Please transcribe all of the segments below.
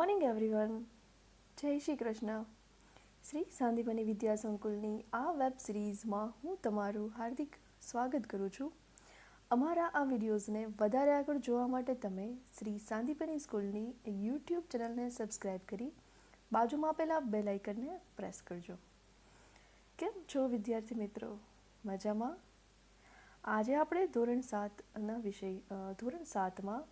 Morning everyone. જય શ્રી કૃષ્ણ. શ્રી સાંદીપની વિદ્યા સંકુલની આ web સિરીઝમાં હું તમારું હાર્દિક સ્વાગત કરું છું. અમારા આ વિડીયોઝને વધારે આગળ જોવા માટે તમે શ્રી સાંદીપની સ્કૂલની યુટ્યુબ ચેનલને સબસ્ક્રાઈબ કરી બાજુમાં આપેલા બેલ આઇકનને પ્રેસ કરજો. કેમ છો વિદ્યાર્થી મિત્રો? મજામાં? આજે આપણે ધોરણ 7માં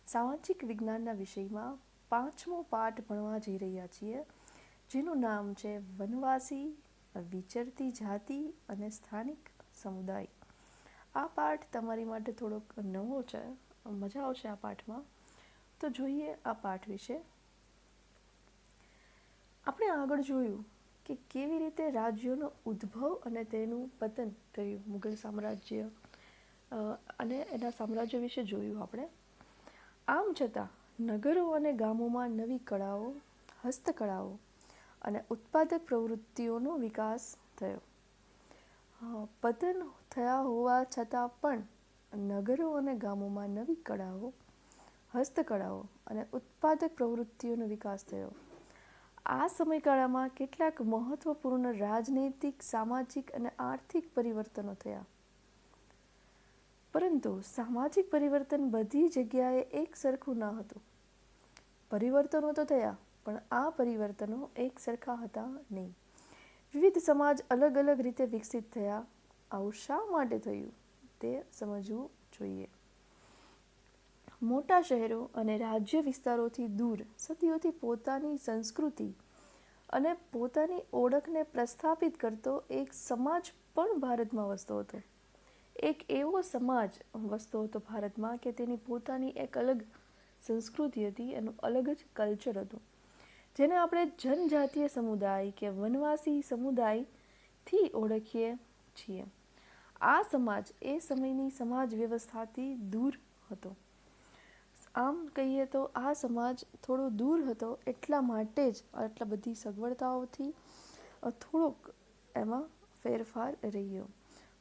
સામાજિક વિજ્ઞાનના વિષયમાં 5મો પાઠ ભણવા જઈ રહ્યા છીએ, જેનું નામ છે વનવાસી, વિચરતી જાતિ અને સ્થાનિક સમુદાય. આ પાઠ તમારી માટે થોડોક નવો છે, મજા આવશે આ પાઠમાં. તો જોઈએ આ પાઠ વિશે. આપણે આગળ જોયું કે કેવી રીતે રાજ્યોનો ઉદ્ભવ અને તેનું પતન થયું. મુઘલ સામ્રાજ્ય અને એના સામ્રાજ્ય વિશે જોયું આપણે. આમ છતાં નગરો અને ગામોમાં નવી કળાઓ, હસ્તકળાઓ અને ઉત્પાદક પ્રવૃત્તિઓનો વિકાસ થયો. પતન થયા હોવા છતાં પણ નગરો અને ગામોમાં નવી કળાઓ, હસ્તકળાઓ અને ઉત્પાદક પ્રવૃત્તિઓનો વિકાસ થયો. આ સમયગાળામાં કેટલાક મહત્વપૂર્ણ રાજનૈતિક, સામાજિક અને આર્થિક પરિવર્તનો થયા. પરંતુ સામાજિક પરિવર્તન બધી જગ્યાએ એક સરખું ન હતું. પરિવર્તનો તો થયા, પણ આ પરિવર્તનો એક સરખા હતા નહીં. વિવિધ સમાજ અલગ અલગ રીતે વિકસિત થયા. આવું શા માટે થયું તે સમજવું જોઈએ. મોટા શહેરો અને રાજ્ય વિસ્તારોથી દૂર સદીઓથી પોતાની સંસ્કૃતિ અને પોતાની ઓળખને પ્રસ્થાપિત કરતો એક સમાજ પણ ભારતમાં વસતો હતો. એક એવો સમાજ વસતો હતો ભારતમાં કે તેની પોતાની એક અલગ સંસ્કૃતિ હતી, એનું અલગ જ કલ્ચર હતું, જેને આપણે જનજાતીય સમુદાય કે વનવાસી સમુદાયથી ઓળખીએ છીએ. આ સમાજ એ સમયની સમાજ વ્યવસ્થાથી દૂર હતો. આમ કહીએ તો આ સમાજ થોડો દૂર હતો, એટલા માટે જ આટલા બધી સગવડતાઓથી થોડોક એમાં ફેરફાર રહ્યો.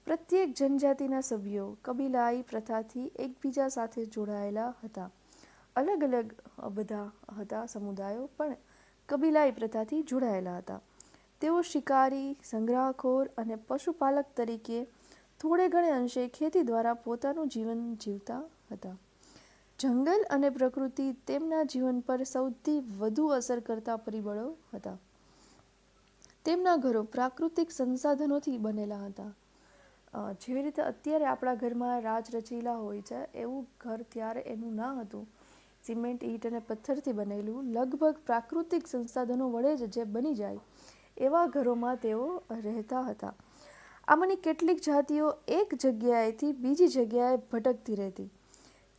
પ્રત્યેક જનજાતિના સભ્યો કબીલાઈ પ્રથાથી એકબીજા સાથે જોડાયેલા હતા. અલગ અલગ બધા હતા સમુદાયો, પણ કબીલાઈ પ્રથાથી જોડાયેલા હતા. તેઓ શિકારી, સંગ્રહખોર અને પશુપાલક તરીકે થોડે ઘણે અંશે ખેતી દ્વારા પોતાનું જીવન જીવતા હતા. જંગલ અને પ્રકૃતિ તેમના જીવન પર સૌથી વધુ અસર કરતા પરિબળો હતા. તેમના ઘરો પ્રાકૃતિક સંસાધનોથી બનેલા હતા. જેવી રીતે અત્યારે આપણા ઘરમાં રાજ રચીલા હોય છે, એવું ઘર ત્યારે એનું ના હતું. સિમેન્ટ, ઈંટ અને પથ્થરથી બનેલું, લગભગ પ્રાકૃતિક સંસાધનો વડે જ જે બની જાય એવા ઘરોમાં તેઓ રહેતા હતા. આમાંની કેટલીક જાતિઓ એક જગ્યાએથી બીજી જગ્યાએ ભટકતી રહેતી,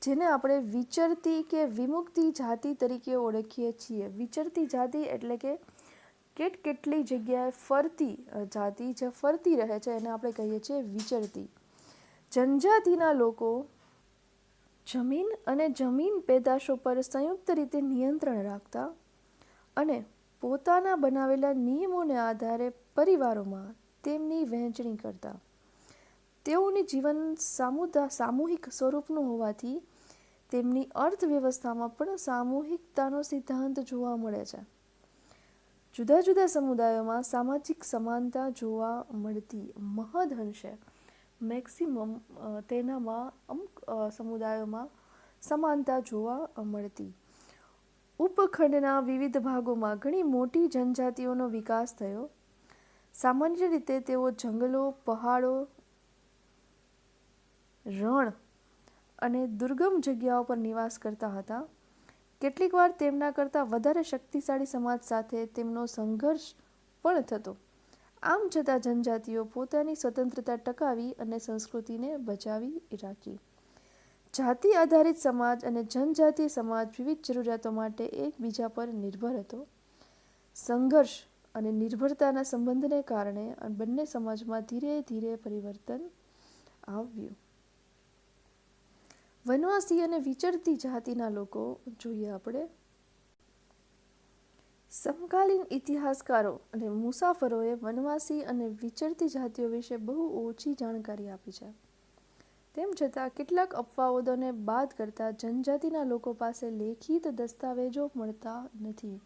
જેને આપણે વિચરતી કે વિમુક્તિ જાતિ તરીકે ઓળખીએ છીએ. વિચરતી જાતિ એટલે કે કેટલી જગ્યાએ ફરતી જાતિ, જે ફરતી રહે છે, એને આપણે કહીએ છીએ વિચરતી. જનજાતિના લોકો જમીન અને જમીન પેદાશો પર સંયુક્ત રીતે નિયંત્રણ રાખતા અને પોતાના બનાવેલા નિયમોને આધારે પરિવારોમાં તેમની વહેંચણી કરતા. તેઓની જીવન સામૂહિક સ્વરૂપનું હોવાથી તેમની અર્થવ્યવસ્થામાં પણ સામૂહિકતાનો સિદ્ધાંત જોવા મળે છે. જુદા જુદા સમુદાયોમાં સામાજિક સમાનતા જોવા મળતી, મહદઅંશે મેક્સિમમ તેનામાં અમુક સમુદાયોમાં સમાનતા જોવા મળતી. ઉપખંડના વિવિધ ભાગોમાં ઘણી મોટી જનજાતિઓનો વિકાસ થયો. સામાન્ય રીતે તેઓ જંગલો, પહાડો, રણ અને દુર્ગમ જગ્યાઓ પર નિવાસ કરતા હતા. કેટલીક વાર તેમના કરતાં વધારે શક્તિશાળી સમાજ સાથે તેમનો સંઘર્ષ પણ થતો. આમ છતાં જનજાતિઓ પોતાની સ્વતંત્રતા ટકાવી અને સંસ્કૃતિને બચાવી રાખી. જાતિ આધારિત સમાજ અને જનજાતીય સમાજ વિવિધ જરૂરિયાતો માટે એકબીજા પર નિર્ભર હતો. સંઘર્ષ અને નિર્ભરતાના સંબંધને કારણે બંને સમાજમાં ધીરે ધીરે પરિવર્તન આવ્યું. વનવાસી અને વિચરતી જાતિના લોકો જોઈએ આપણે. સમકાલીન ઇતિહાસકારો અને મુસાફરોએ વનવાસી અને વિચરતી જાતિઓ વિશે બહુ ઓછી જાણકારી આપી છે. તેમ છતાં કેટલાક અપવાદોને બાદ કરતા જનજાતિના લોકો પાસે લેખિત દસ્તાવેજો મળતા નથી.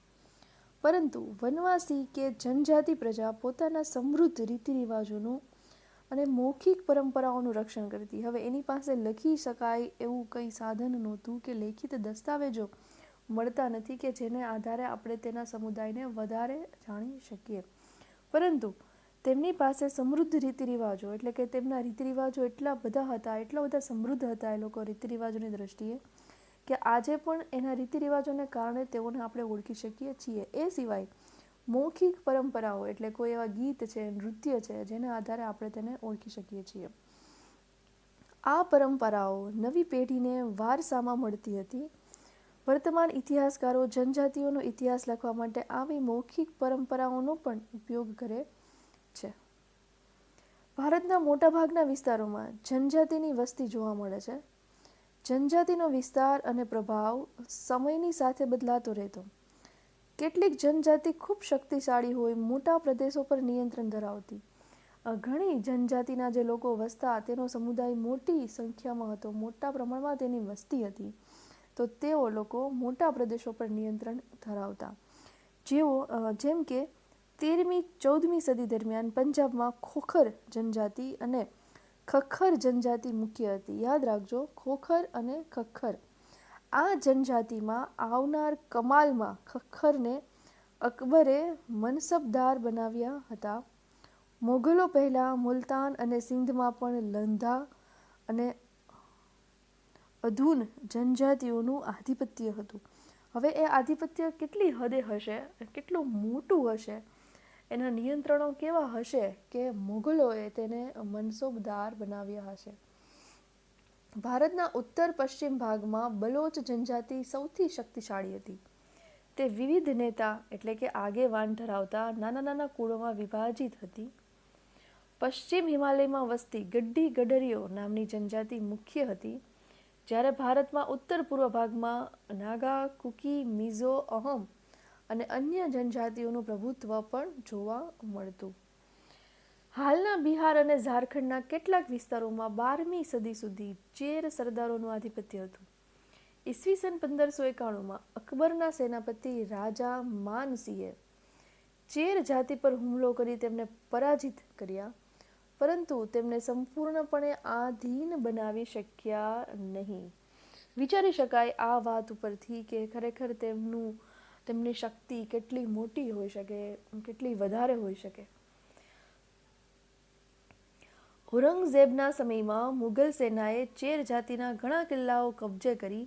પરંતુ વનવાસી કે જનજાતિ પ્રજા પોતાના સમૃદ્ધ રીતિરિવાજોનું અને મૌખિક પરંપરાઓનું રક્ષણ કરતી. હવે એની પાસે લખી શકાય એવું કંઈ સાધન નહોતું કે લેખિત દસ્તાવેજો મળતા નથી કે જેને આધારે આપણે તેના સમુદાયને વધારે જાણી શકીએ. પરંતુ તેમની પાસે સમૃદ્ધ રીતિરિવાજો, એટલે કે તેમના રીતિરિવાજો એટલા બધા હતા, એટલા બધા સમૃદ્ધ હતા એ લોકો રીતિરિવાજોની દ્રષ્ટિએ, કે આજે પણ એના રીતિરિવાજોને કારણે તેઓને આપણે ઓળખી શકીએ છીએ. એ સિવાય મૌખિક પરંપરાઓ, એટલે કોઈ એવા ગીત છે, નૃત્ય છે, જેના આધારે આપણે તેને ઓળખી શકીએ છીએ. આ પરંપરાઓ નવી પેઢીને વારસામાં મળતી હતી. વર્તમાન ઇતિહાસકારો જનજાતિઓનો ઇતિહાસ લખવા માટે આવી મૌખિક પરંપરાઓનો પણ ઉપયોગ કરે છે. ભારતના મોટાભાગના વિસ્તારોમાં જનજાતિની વસ્તી જોવા મળે છે. જનજાતિનો વિસ્તાર અને પ્રભાવ સમયની સાથે બદલાતો રહેતો. કેટલીક જનજાતિ ખૂબ શક્તિશાળી હોય, મોટા પ્રદેશો પર નિયંત્રણ ધરાવતી. ઘણી જનજાતિના જે લોકો વસતા, તેનો સમુદાય મોટી સંખ્યામાં હતો, મોટા પ્રમાણમાં તેની વસ્તી હતી, તો તેઓ લોકો મોટા પ્રદેશો પર નિયંત્રણ ધરાવતા. જેમ કે 13મી-14મી સદી દરમિયાન પંજાબમાં ખોખર જનજાતિ અને ખખ્ખર જનજાતિ મુખ્ય હતી. યાદ રાખજો, ખોખર અને ખખ્ખર. આ જનજાતિમાં આવનાર કમાલમાં ખખ્ખરને અકબરે મનસબદાર બનાવ્યા હતા. મોગલો પહેલાં મુલતાન અને સિંધમાં પણ લંધા અને અધૂન જનજાતિઓનું આધિપત્ય હતું. હવે એ આધિપત્ય કેટલી હદે હશે, કેટલું મોટું હશે, એના નિયંત્રણો કેવા હશે કે મોગલોએ તેને મનસબદાર બનાવ્યા હશે. ભારતના ઉત્તર પશ્ચિમ ભાગમાં બલોચ જનજાતિ સૌથી શક્તિશાળી હતી. તે વિવિધ નેતા, એટલે કે આગેવાન ધરાવતા નાના નાના કુળોમાં વિભાજિત હતી. પશ્ચિમ હિમાલયમાં વસતી ગડ્ડી ગડરીઓ નામની જનજાતિ મુખ્ય હતી. જ્યારે ભારતમાં ઉત્તર પૂર્વ ભાગમાં નાગા, કુકી, મિઝો, અહમ અને અન્ય જનજાતિઓનું પ્રભુત્વ પણ જોવા મળતું. હાલના બિહાર અને ઝારખંડના કેટલાક વિસ્તારોમાં 12મી સદી સુધી ચેર સરદારોનું આધિપત્ય હતું. ઈસવીસન 1591માં અકબરના સેનાપતિ રાજા માનસિંહે ચેર જાતિ પર હુમલો કરી તેમને પરાજિત કર્યા, પરંતુ તેમને સંપૂર્ણપણે આધીન બનાવી શક્યા નહીં. વિચારી શકાય આ વાત ઉપરથી કે ખરેખર તેમની શક્તિ કેટલી મોટી હોઈ શકે, કેટલી વધારે હોઈ શકે. ઔરંગઝેબના સમયમાં મુગલ સેનાએ ચેર જાતિના ઘણા કિલ્લાઓ કબજે કરી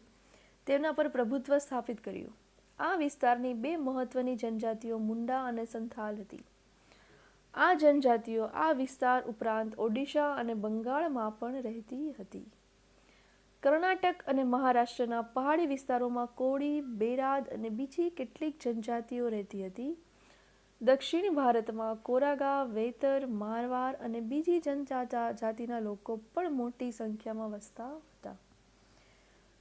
તેમના પર પ્રભુત્વ સ્થાપિત કર્યું. આ વિસ્તારની બે મહત્વની જનજાતિઓ મુંડા અને સંથાલ હતી. આ જનજાતિઓ આ વિસ્તાર ઉપરાંત ઓડિશા અને બંગાળમાં પણ રહેતી હતી. કર્ણાટક અને મહારાષ્ટ્રના પહાડી વિસ્તારોમાં કોળી, બેરાદ અને બીજી કેટલીક જનજાતિઓ રહેતી હતી. દક્ષિણ ભારતમાં કોરાગા, વૈતર, મારવાર અને બીજી જનજાતિના લોકો પણ મોટી સંખ્યામાં વસતા હતા.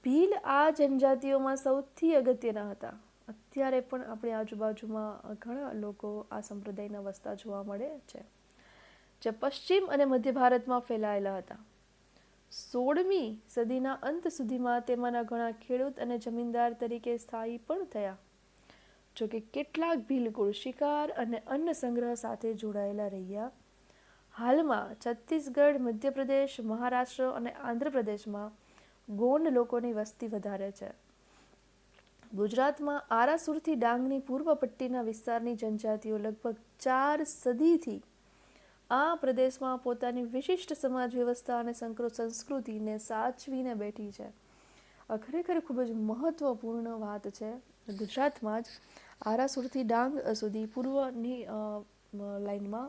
ભીલ આ જનજાતિઓમાં સૌથી અગત્યના હતા. અત્યારે પણ આપણી આજુબાજુમાં ઘણા લોકો આ સંપ્રદાયના વસતા જોવા મળે છે, જે પશ્ચિમ અને મધ્ય ભારતમાં ફેલાયેલા હતા. 16મી સદીના અંત સુધીમાં તેમાંના ઘણા ખેડૂત અને જમીનદાર તરીકે સ્થાયી પણ થયા. જોકે કેટલાક ભીલકુળ શિકાર અને અન્ન સંગ્રહ સાથે જોડાયેલા રહ્યા. હાલમાં છત્તીસગઢ, મધ્યપ્રદેશ, મહારાષ્ટ્ર અને આંધ્રપ્રદેશમાં ગોંડ લોકોની વસ્તી વધારે છે. ગુજરાતમાં આરાસુરથી ડાંગની પૂર્વ પટ્ટીના વિસ્તારની જનજાતિઓ લગભગ 4 સદીથી આ પ્રદેશમાં પોતાની વિશિષ્ટ સમાજ વ્યવસ્થા અને સંસ્કૃતિને સાચવીને બેઠી છે. ખરેખર ખૂબ જ મહત્વપૂર્ણ વાત છે. ગુજરાતમાં જ આરાસુરથી ડાંગ સુધી પૂર્વની લાઇનમાં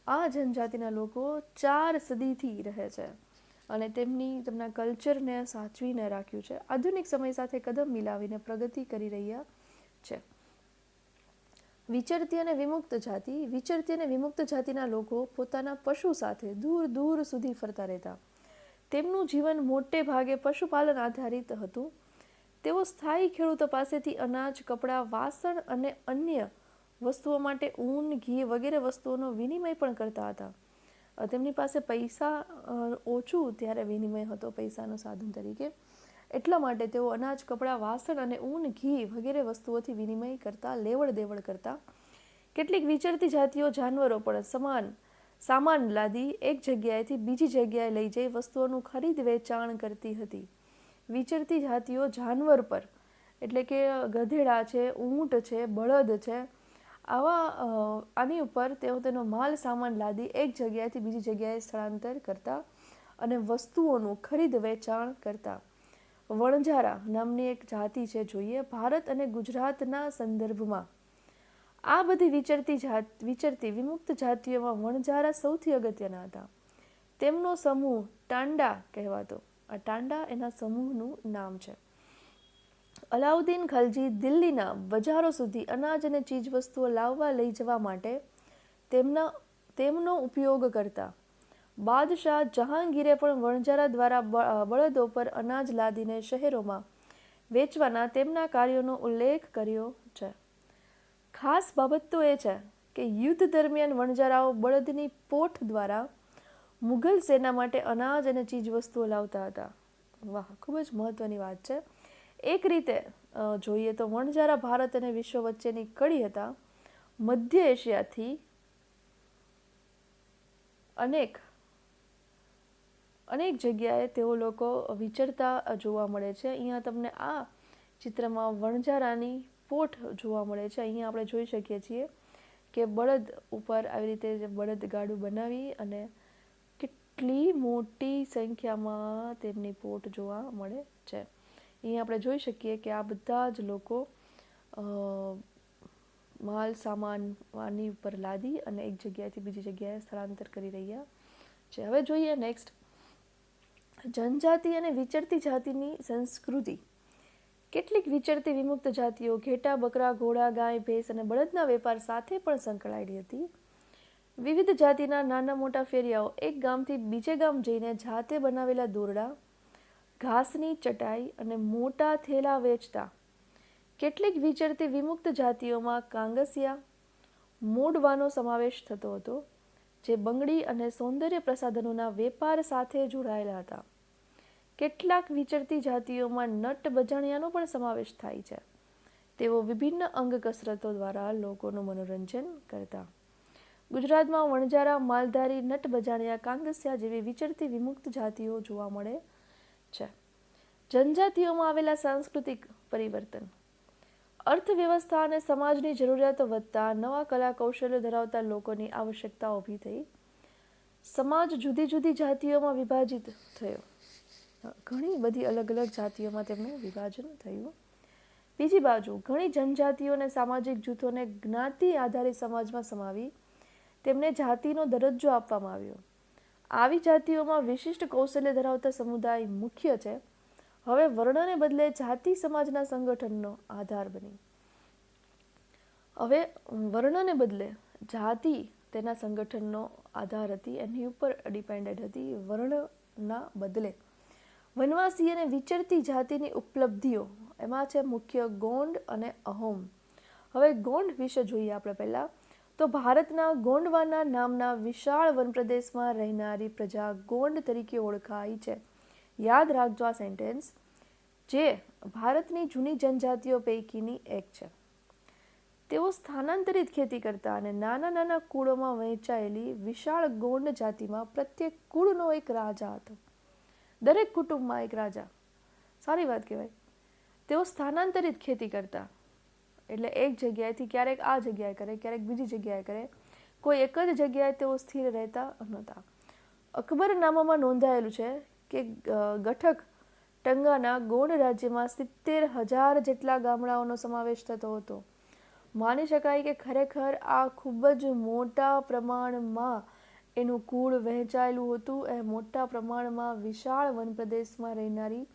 આ જનજાતિના લોકો 4 સદીથી રહે છે અને તેમના કલ્ચરને સાચવીને રાખ્યું છે. આધુનિક સમય સાથે કદમ મિલાવીને પ્રગતિ કરી રહ્યા છે. વિચરતી અને વિમુક્ત જાતિ. વિચરતી અને વિમુક્ત જાતિના લોકો પોતાના પશુ સાથે દૂર દૂર સુધી ફરતા રહેતા. તેમનું જીવન મોટે ભાગે પશુપાલન આધારિત હતું. તેઓ સ્થાયી ખેડૂતો પાસેથી અનાજ, કપડાં, વાસણ અને અન્ય વસ્તુઓ માટે ઊન, ઘી વગેરે વસ્તુઓનો વિનિમય પણ કરતા હતા. તેમની પાસે પૈસા ઓછું ત્યારે વિનિમય હતો પૈસાનો સાધન તરીકે. એટલા માટે તેઓ અનાજ, કપડાં, વાસણ અને ઊન, ઘી વગેરે વસ્તુઓથી વિનિમય કરતા, લેવડ દેવડ કરતા. કેટલીક વિચરતી જાતિઓ જાનવરો પણ સામાન લાદી એક જગ્યાએથી બીજી જગ્યાએ લઈ જઈ વસ્તુઓનું ખરીદ વેચાણ કરતી હતી. વિચરતી જાતિઓ જાનવર પર, એટલે કે ગધેડા છે, ઊંટ છે, બળદ છે, આની ઉપર તેનો માલ સામાન લાદી એક જગ્યાએથી બીજી જગ્યાએ સ્થળાંતર કરતા અને વસ્તુઓનું ખરીદ વેચાણ કરતા. વણઝારા નામની એક જાતિ છે, જોઈએ. ભારત અને ગુજરાતના સંદર્ભમાં આ બધી વિચરતી વિમુક્ત જાતિઓમાં વણઝારા સૌથી અગત્યના હતા. તેમનો સમૂહ ટાંડા કહેવાતો. આ ટાંડા એના સમૂહનું નામ છે. અલાઉદ્દીન ખલજી દિલ્હીના બજારો સુધી અનાજ અને ચીજવસ્તુઓ લાવવા લઈ જવા માટે તેમનો ઉપયોગ કરતા. બાદશાહ જહાંગીરે પણ વણઝારા દ્વારા બળદો પર અનાજ લાદીને શહેરોમાં વેચવાના તેમના કાર્યોનો ઉલ્લેખ કર્યો છે. ખાસ બાબત તો એ છે કે યુદ્ધ દરમિયાન વણઝારાઓ બળદની પોઠ દ્વારા મુઘલ સેના માટે અનાજ અને ચીજવસ્તુઓ લાવતા હતા. વાહ, ખૂબ જ મહત્વની વાત છે. એક રીતે જોઈએ તો વણઝારા ભારત અને વિશ્વ વચ્ચેની કડી હતા. મધ્ય એશિયાથી અનેક જગ્યાએ તેઓ લોકો વિચરતા જોવા મળે છે. અહીંયા તમને આ ચિત્રમાં વણઝારાની પોઠ જોવા મળે છે. અહીંયા આપણે જોઈ શકીએ છીએ કે બળદ ઉપર આવી રીતે બળદ ગાડું બનાવી અને કેટલી મોટી સંખ્યામાં તેમની પોઠ જોવા મળે છે. અહીંયા આપણે જોઈ શકીએ કે આ બધા જ લોકો માલ સામાન આની ઉપર લાદી અને એક જગ્યાએથી બીજી જગ્યાએ સ્થળાંતર કરી રહ્યા છે. હવે જોઈએ નેક્સ્ટ, જનજાતિ અને વિચરતી જાતિની સંસ્કૃતિ. કેટલીક વિચરતી વિમુક્ત જાતિઓ ઘેટા, બકરા, ઘોડા, ગાય, ભેંસ અને બળદના વેપાર સાથે પણ સંકળાયેલી હતી. વિવિધ જાતિના નાના મોટા ફેરિયાઓ એક ગામથી બીજે ગામ જઈને જાતે બનાવેલા દોરડા, ઘાસની ચટાઈ અને મોટા થેલા વેચતા. કેટલીક વિચરતી વિમુક્ત જાતિઓમાં કાંગસિયા, મોડવાનો સમાવેશ થતો હતો, જે બંગડી અને સૌંદર્ય પ્રસાધનોના વેપાર સાથે જોડાયેલા હતા. કેટલાક વિચરતી જાતિઓમાં નટ બજાણિયાનો પણ સમાવેશ થાય છે. તેઓ વિભિન્ન અંગ કસરતો દ્વારા લોકોનું મનોરંજન કરતા. ગુજરાતમાં વણઝારા, માલધારી, નટ બજાણિયા, કાંગસિયા જેવી વિચરતી વિમુક્ત જાતિઓ જોવા મળે છે. જનજાતિઓમાં આવેલા સાંસ્કૃતિક પરિવર્તન. અર્થવ્યવસ્થા અને સમાજની જરૂરિયાતો વધતા નવા કલા કૌશલ્યો ધરાવતા લોકોની આવશ્યકતા ઊભી થઈ. સમાજ જુદી જુદી જાતિઓમાં વિભાજિત થયો. ઘણી બધી અલગ અલગ જાતિઓમાં તેમનું વિભાજન થયું. બીજી બાજુ ઘણી જનજાતિઓ અને સામાજિક જૂથોને જ્ઞાતિ આધારિત સમાજમાં સમાવી તેમને જાતિનો દરજ્જો આપવામાં આવ્યો. આવી જાતિઓમાં વિશિષ્ટ કૌશલ્ય ધરાવતા સમુદાય મુખ્ય છે. હવે વર્ણને બદલે જાતિ સમાજના સંગઠનનો આધાર બની. હવે વર્ણને બદલે જાતિ તેના સંગઠનનો આધાર હતી, એની ઉપર ડિપેન્ડેડ હતી. વર્ણના બદલે વનવાસી અને વિચરતી જાતિની ઉપલબ્ધિઓ એમાં છે મુખ્ય ગોંડ અને અહોમ. હવે ગોંડ વિશે જોઈએ આપણે પહેલાં તો ભારતના ગોંડવાના નામના વિશાળ વનપ્રદેશમાં રહેનારી પ્રજા ગોંડ તરીકે ઓળખાય છે. યાદ રાખજો આ સેન્ટેન્સ, જે ભારતની જૂની જનજાતિઓ પૈકીની એક છે. તેઓ સ્થાનાંતરિત ખેતી કરતા અને નાના નાના કુળોમાં વહેંચાયેલી વિશાળ ગોંડ જાતિમાં પ્રત્યેક કુળનો એક રાજા હતો. દરેક કુટુંબમાં એક રાજા. સારી વાત કહેવાય. તેઓ સ્થાનાંતરિત ખેતી કરતા, એટલે એક જગ્યાએથી ક્યારેક આ જગ્યાએ કરે, ક્યારેક બીજી જગ્યાએ કરે. કોઈ એક જ જગ્યાએ તેઓ સ્થિર રહેતા નહોતા. અકબરનામામાં નોંધાયેલું છે કે ગઠક ટંગાના ગોંડ રાજ્યમાં 70,000 જેટલા ગામડાઓનો સમાવેશ થતો હતો. માની શકાય કે ખરેખર આ ખૂબ જ મોટા પ્રમાણમાં એનું કુળ વહેંચાયેલું હતું. એ મોટા પ્રમાણમાં વિશાળ વનપ્રદેશમાં રહેનારી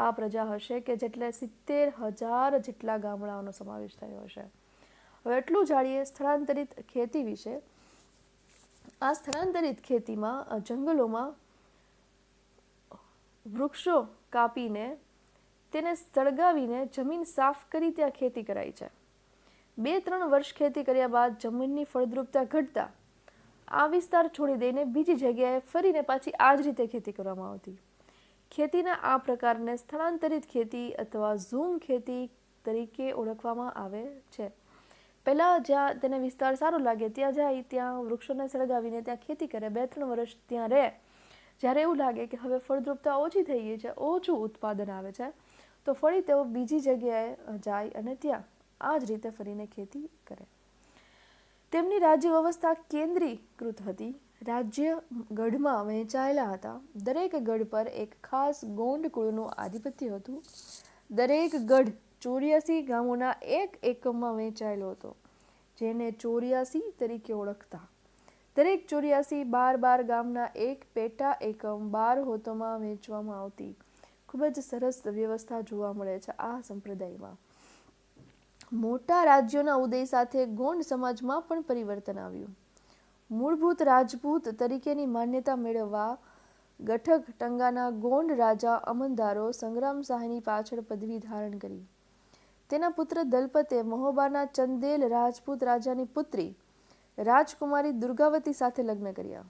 આ પ્રજા હશે કે જેટલે 70,000 જેટલા ગામડાઓનો સમાવેશ થયો હશે. હવે એટલું જાણીએ સ્થળાંતરિત ખેતી વિશે. આ સ્થળાંતરિત ખેતીમાં જંગલોમાં વૃક્ષો કાપીને તેને સળગાવીને જમીન સાફ કરી ત્યાં ખેતી કરાય છે. 2-3 વર્ષ ખેતી કર્યા બાદ જમીનની ફળદ્રુપતા ઘટતા આ વિસ્તાર છોડી દઈને બીજી જગ્યાએ ફરીને પાછી આ જ રીતે ખેતી કરવામાં આવતી. ખેતીના આ પ્રકારને સ્થળાંતરિત ખેતી અથવા ઝૂમ ખેતી તરીકે ઓળખવામાં આવે છે. પહેલાં જ્યાં તેને વિસ્તાર સારો લાગે ત્યાં જાય, ત્યાં વૃક્ષોને સળગાવીને ત્યાં ખેતી કરે, 2-3 વર્ષ ત્યાં રહે. જ્યારે એવું લાગે કે હવે ફળદ્રુપતા ઓછી થઈ ગઈ છે, ઓછું ઉત્પાદન આવે છે, તો ફરી તેઓ બીજી જગ્યાએ જાય અને ત્યાં આ જ રીતે ફરીને ખેતી કરે. તેમની રાજ્ય વ્યવસ્થા કેન્દ્રીકૃત હતી. રાજ્ય ગઢમાં વહેંચાયેલા હતા. દરેક ગઢ પર એક ખાસ ગોંડ કુળનું આધિપત્ય હતું. દરેક ગઢ 84 ગામોના એક એકમમાં વહેંચાયેલો હતો, જેને 84 તરીકે ઓળખતા. દરેક 84 12 ગામના એક પેટા એકમ 12 હોતોમાં વહેંચવામાં આવતી. ખૂબ જ સરસ વ્યવસ્થા જોવા મળે છે આ સંપ્રદાયમાં. મોટા રાજ્યોના ઉદય સાથે ગોંડ સમાજમાં પણ પરિવર્તન આવ્યું. મૂળભૂત રાજપૂત તરીકેની માન્યતા મેળવવા ગઠક ટંગાના ગોંડ રાજા અમનદારો સંગ્રામ શાહની પાછળ પદવી ધારણ કરી. તેના પુત્ર દલપતે મહોબાના ચંદેલ રાજપૂત રાજાની પુત્રી રાજકુમારી દુર્ગાવતી સાથે લગ્ન કર્યા.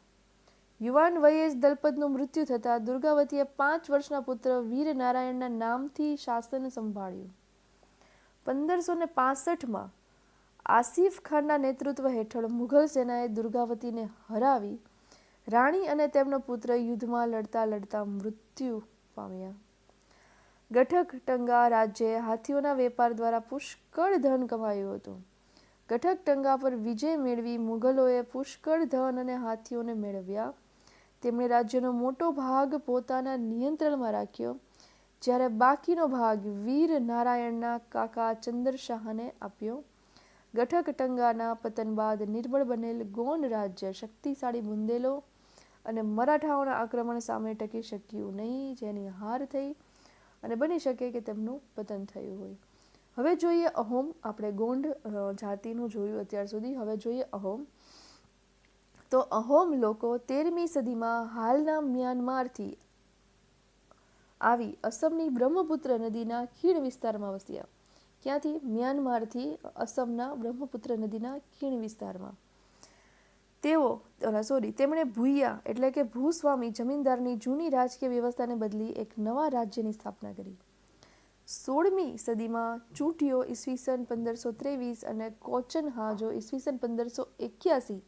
યુવાન વયે જ દલપતનું મૃત્યુ થતાં દુર્ગાવતીએ 5 વર્ષના પુત્ર વીરનારાયણના નામથી શાસન સંભાળ્યું. 1565માં આસિફ ખાનના નેતૃત્વ હેઠળ મુઘલ સેનાએ દુર્ગાવતીને હરાવી. રાણી અને તેમનો પુત્ર યુદ્ધમાં લડતા મૃત્યુ પામ્યા. ગઠક ટંગા રાજ્યે હાથીઓના વેપાર દ્વારા પુષ્કળ ધન કમાયું હતું. ગઠક ટંગા પર વિજય મેળવી મુઘલોએ પુષ્કળ ધન અને હાથીઓને મેળવ્યા. તેમણે રાજ્યનો મોટો ભાગ પોતાના નિયંત્રણમાં રાખ્યો, જ્યારે બાકીનો ભાગ વીર નારાયણના કાકા ચંદરશાહને આપ્યો. ગઠક ટંગાના પતન બાદ નિર્બળ બનેલ ગોંડ રાજ્ય શક્તિશાળી બુંદેલો અને મરાઠાઓના આક્રમણ સામે ટકી શક્યું નહીં, જેની હાર થઈ અને બની શકે કે તેમનું પતન થયું હોય. હવે જોઈએ અહોમ. આપણે ગોંડ જાતિનું જોયું અત્યાર સુધી. હવે જોઈએ અહોમ. તો અહોમ લોકો 13મી સદીમાં હાલના મ્યાનમારથી આવી અસમની બ્રહ્મપુત્ર નદીના ખીણ વિસ્તારમાં વસ્યા. ક્યાંથી? મ્યાનમારથી અસમના બ્રહ્મપુત્ર નદીના ખીણ વિસ્તારમાં. તેમણે ભૂયા એટલે કે ભૂસ્વામી જમીનદારની જૂની રાજકીય વ્યવસ્થાને બદલી એક નવા રાજ્યની સ્થાપના કરી. 16મી સદીમાં ચૂંટીઓ ઈસવીસન 1523 અને કોચન હાજો ઈસવીસન 1581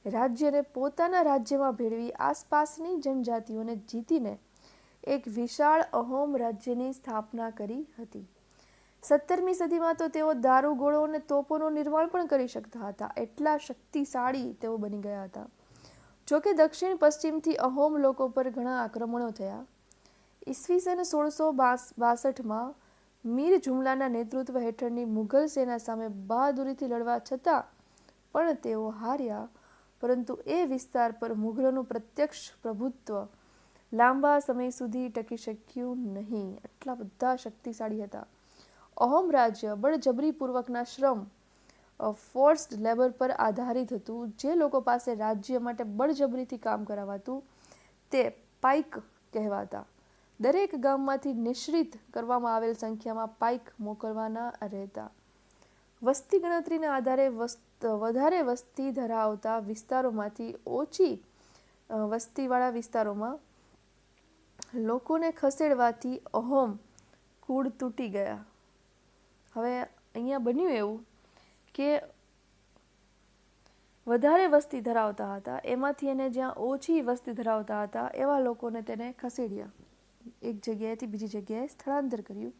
રાજ્યને પોતાના રાજ્યમાં ભેળવી આસપાસની જનજાતિઓને જીતીને એક વિશાળ અહોમ રાજ્યની સ્થાપના કરી હતી. 17મી સદીમાં તો તેઓ દારૂગોળો અને તોપોનું નિર્માણ પણ કરી શકતા હતા. એટલા શક્તિશાળી તેઓ બની ગયા હતા. જોકે દક્ષિણ પશ્ચિમથી અહોમ લોકો પર ઘણા આક્રમણો થયા. ઈસવીસન 1662માં મીર જુમલાના નેતૃત્વ હેઠળની મુઘલ સેના સામે બહાદુરીથી લડવા છતાં પણ તેઓ હાર્યા. પરંતુ એ વિસ્તાર પર મુઘલોનું પ્રત્યક્ષ પ્રભુત્વ લાંબા સમય સુધી ટકી શક્યું નહીં. એટલા બધા શક્તિશાળી હતા. અહોમ રાજ્ય બળજબરીપૂર્વકના શ્રમ ફોર્સ્ડ લેબર પર આધારિત હતું. જે લોકો પાસે રાજ્ય માટે બળજબરીથી કામ કરાવાતું તે પાઇક કહેવાતા. દરેક ગામમાંથી નિશ્ચિત કરવામાં આવેલ સંખ્યામાં પાઇક મોકલવાના રહેતા. વસ્તી ગણતરીના આધારે વધારે વસ્તી ધરાવતા વિસ્તારોમાંથી ઓછી વસ્તીવાળા વિસ્તારોમાં લોકોને ખસેડવાથી અહોમ કુળ તૂટી ગયા. હવે અહીંયા બન્યું એવું કે વધારે વસ્તી ધરાવતા હતા એમાંથી એને જ્યાં ઓછી વસ્તી ધરાવતા હતા એવા લોકોને તેને ખસેડ્યા. એક જગ્યાએથી બીજી જગ્યાએ સ્થળાંતર કર્યું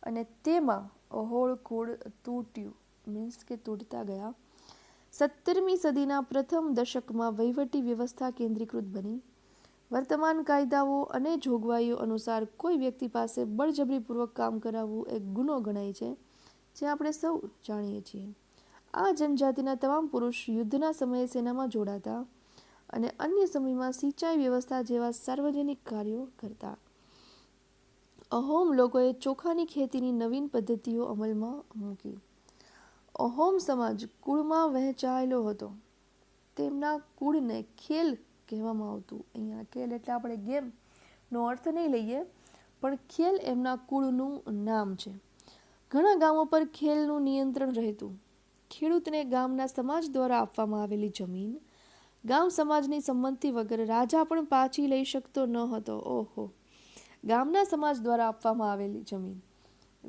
અને તેમાં અહોળ કુળ તૂટ્યું, મીન્સ કે તૂટતા ગયા. 17મી સદીના પ્રથમ દશકમાં વહીવટી વ્યવસ્થા કેન્દ્રીકૃત બની. વર્તમાન કાયદાઓ અને જોગવાઈઓ અનુસાર કોઈ વ્યક્તિ પાસે બળજબરીપૂર્વક કામ કરાવવું એક ગુનો ગણાય છે, જે આપણે સૌ જાણીએ છીએ. આ જનજાતિના તમામ પુરુષ યુદ્ધના સમયે સેનામાં જોડાતા અને અન્ય સમયમાં સિંચાઈ વ્યવસ્થા જેવા સાર્વજનિક કાર્યો કરતા. અહોમ લોકોએ ચોખાની ખેતીની નવીન પદ્ધતિઓ અમલમાં મૂકી. અહોમ સમાજ કુળમાં વહેંચાયેલો હતો. તેમના કુળને ખેલ કહેવામાં આવતું. અહીંયા ખેલ એટલે આપણે ગેમનો અર્થ નહીં લઈએ, પણ ખેલ એમના કુળનું નામ છે. ઘણા ગામો પર ખેલનું નિયંત્રણ રહેતું. ખેડૂતને ગામના સમાજ દ્વારા આપવામાં આવેલી જમીન ગામ સમાજની સંમતિ વગર રાજા પણ પાછી લઈ શકતો ન હતો. ઓહો, ગામના સમાજ દ્વારા આપવામાં આવેલી જમીન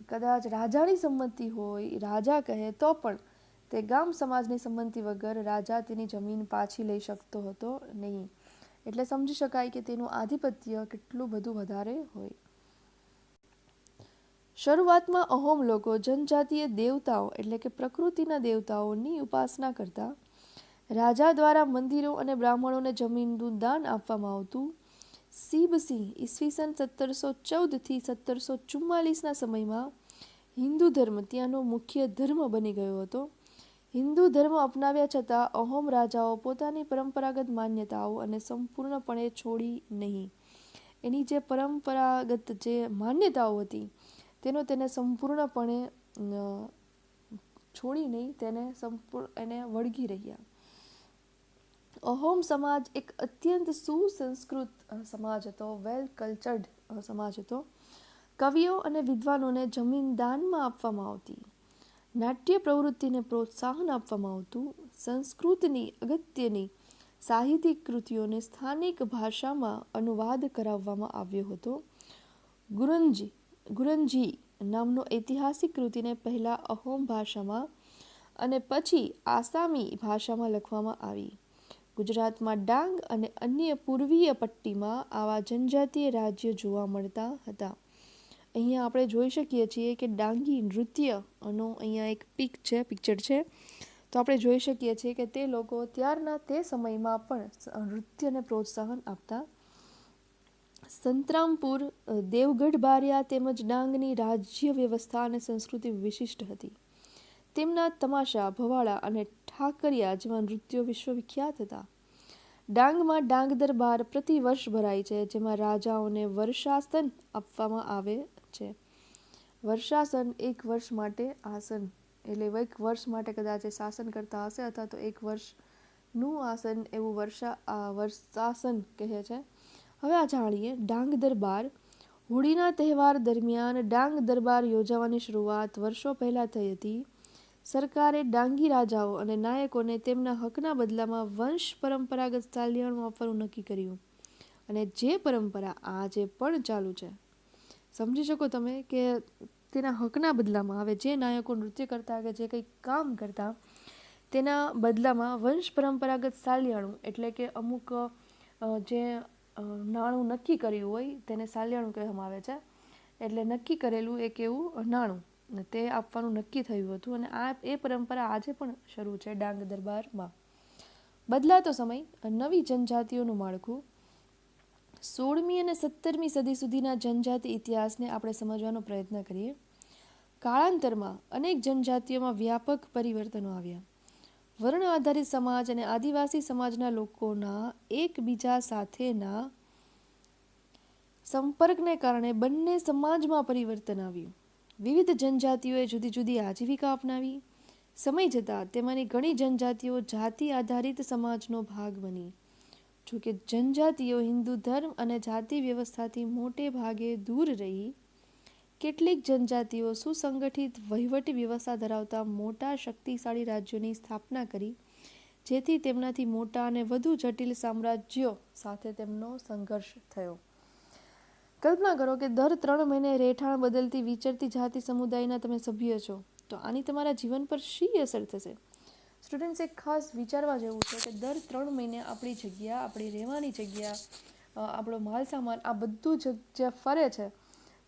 કદાચ રાજાની સંમતિ હોય, રાજા કહે તો પણ તે ગામ સમાજની સંમતિ વગર રાજા તેની જમીન પાછી લઈ શકતો હતો નહીં. એટલે સમજી શકાય કે તેનું આધિપત્ય કેટલું બધું વધારે હોય. શરૂઆતમાં અહોમ લોકો જનજાતીય દેવતાઓ એટલે કે પ્રકૃતિના દેવતાઓની ઉપાસના કરતા. રાજા દ્વારા મંદિરો અને બ્રાહ્મણોને જમીનનું દાન આપવામાં આવતું. સીબસી ઈસવીસન 1714 થી 1744ના સમયમાં હિન્દુ ધર્મ ત્યાંનો મુખ્ય ધર્મ બની ગયો હતો. હિન્દુ ધર્મ અપનાવ્યા છતાં અહોમ રાજાઓ પોતાની પરંપરાગત માન્યતાઓ અને સંપૂર્ણપણે છોડી નહીં. એની જે પરંપરાગત જે માન્યતાઓ હતી તેને સંપૂર્ણપણે છોડી નહીં, એને વળગી રહ્યા. અહોમ સમાજ એક અત્યંત સુસંસ્કૃત સમાજ હતો, વેલ કલ્ચર્ડ સમાજ હતો. કવિઓ અને વિદ્વાનોને જમીન દાનમાં આપવામાં આવતી. નાટ્ય પ્રવૃત્તિને પ્રોત્સાહન આપવામાં આવતું. સંસ્કૃતની અગત્યની સાહિત્યિક કૃતિઓને સ્થાનિક ભાષામાં અનુવાદ કરાવવામાં આવ્યો હતો. ગુરંજી નામનો ઐતિહાસિક કૃતિને પહેલાં અહોમ ભાષામાં અને પછી આસામી ભાષામાં લખવામાં આવી. ગુજરાતમાં ડાંગ અને અન્ય પૂર્વીય પટ્ટીમાં આવા જનજાતીય રાજ્ય જોવા મળતા હતા. અહીંયા આપણે જોઈ શકીએ છીએ કે ડાંગી નૃત્યનો અહીંયા એક પિક્ચર છે. તો આપણે જોઈ શકીએ છીએ કે તે લોકો ત્યારના તે સમયમાં પણ નૃત્યને પ્રોત્સાહન આપતા. સંતરામપુર, દેવગઢ બારિયા તેમજ ડાંગની રાજ્ય વ્યવસ્થા અને સંસ્કૃતિ વિશિષ્ટ હતી. તેમના તમાશા, ભવાડા અને ઠાકરિયા જેવા નૃત્યો વિશ્વવિખ્યાત હતા. ડાંગમાં ડાંગ દરબાર પ્રતિ વર્ષ ભરાય છે, જેમાં રાજાઓને વર્ષાસન આપવામાં આવે છે. વર્ષાસન એક વર્ષ માટે આસન, એટલે એક વર્ષ માટે કદાચ શાસન કરતા હશે અથવા તો એક વર્ષનું આસન, એવું વર્ષાસન કહે છે. હવે આ જાણીએ ડાંગ દરબાર. હોળીના તહેવાર દરમિયાન ડાંગ દરબાર યોજાવાની શરૂઆત વર્ષો પહેલાં થઈ હતી. સરકારે ડાંગી રાજાઓ અને નાયકોને તેમના હકના બદલામાં વંશ પરંપરાગત ચાલિયાણું આપવાનું નક્કી કર્યું. અને જે પરંપરા આજે પણ ચાલુ છે. સમજી શકો તમે કે તેના હકના બદલામાં હવે જે નાયકો નૃત્ય કરતા કે જે કંઈ કામ કરતા તેના બદલામાં વંશ પરંપરાગત સાલિયાણું એટલે કે અમુક જે નાણું નક્કી કર્યું હોય તેને સાલિયાણું કહેવામાં આવે છે. એટલે નક્કી કરેલું એક એવું નાણું તે આપવાનું નક્કી થયું હતું. અને એ પરંપરા આજે પણ શરૂ છે ડાંગ દરબારમાં. બદલાતો સમય, નવી જનજાતિઓનું માળખું. 16મી અને 17મી સદી સુધીના જનજાતિ ઇતિહાસને આપણે સમજવાનો પ્રયત્ન કરીએ. કાળાંતરમાં અનેક જનજાતિઓમાં વ્યાપક પરિવર્તનો આવ્યા. વર્ણ આધારિત સમાજ અને આદિવાસી સમાજના લોકોના એકબીજા સાથેના સંપર્કને કારણે બંને સમાજમાં પરિવર્તન આવ્યું. વિવિધ જનજાતિઓએ જુદી જુદી આજીવિકા અપનાવી. સમય જતાં તેમાંની ઘણી જનજાતિઓ જાતિ આધારિત સમાજનો ભાગ બની. જોકે જનજાતિઓ હિન્દુ ધર્મ અને જાતિ વ્યવસ્થાથી મોટે ભાગે દૂર રહી. કેટલીક જનજાતિઓ સુસંગઠિત વહીવટી વ્યવસ્થા ધરાવતા મોટા શક્તિશાળી રાજ્યોની સ્થાપના કરી, જેથી તેમનાથી મોટા અને વધુ જટિલ સામ્રાજ્યો સાથે તેમનો સંઘર્ષ થયો. કલ્પના કરો કે દર 3 મહિને રહેઠાણ બદલતી વિચરતી જાતિ સમુદાયના તમે સભ્ય છો, તો આની તમારા જીવન પર શી અસર થશે? સ્ટુડન્ટ્સ, એક ખાસ વિચારવા જેવું છે કે દર 3 મહિને આપણી જગ્યા, આપણી રહેવાની જગ્યા, આપણો માલ સામાન આ બધું જે ફરે છે,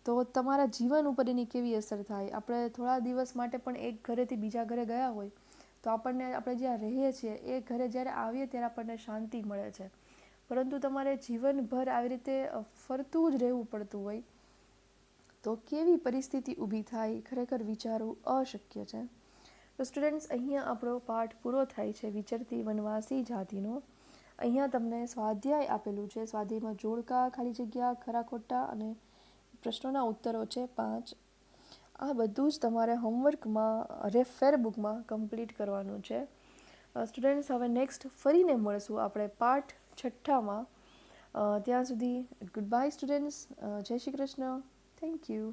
તો તમારા જીવન ઉપર એની કેવી અસર થાય. આપણે થોડા દિવસ માટે પણ એક ઘરેથી બીજા ઘરે ગયા હોય તો આપણે જ્યાં રહીએ છીએ એ ઘરે જ્યારે આવીએ ત્યારે આપણને શાંતિ મળે છે. પરંતુ તમારે જીવનભર આવી રીતે ફરતું જ રહેવું પડતું હોય તો કેવી પરિસ્થિતિ ઊભી થાય, ખરેખર વિચારવું અશક્ય છે. તો સ્ટુડન્ટ્સ, અહીંયા આપણો પાઠ પૂરો થાય છે વિચરતી વનવાસી જાતિનો. અહીંયા તમને સ્વાધ્યાય આપેલું છે. સ્વાધ્યાયમાં જોડકા, ખાલી જગ્યા, ખરા ખોટા અને પ્રશ્નોના ઉત્તરો છે 5. આ બધું જ તમારે હોમવર્કમાં ફેર બુકમાં કમ્પ્લીટ કરવાનું છે. સ્ટુડન્ટ્સ, હવે નેક્સ્ટ ફરીને મળશું આપણે પાઠ 6માં. ત્યાં સુધી ગુડ બાય સ્ટુડન્ટ્સ. જય શ્રી કૃષ્ણ. Thank you.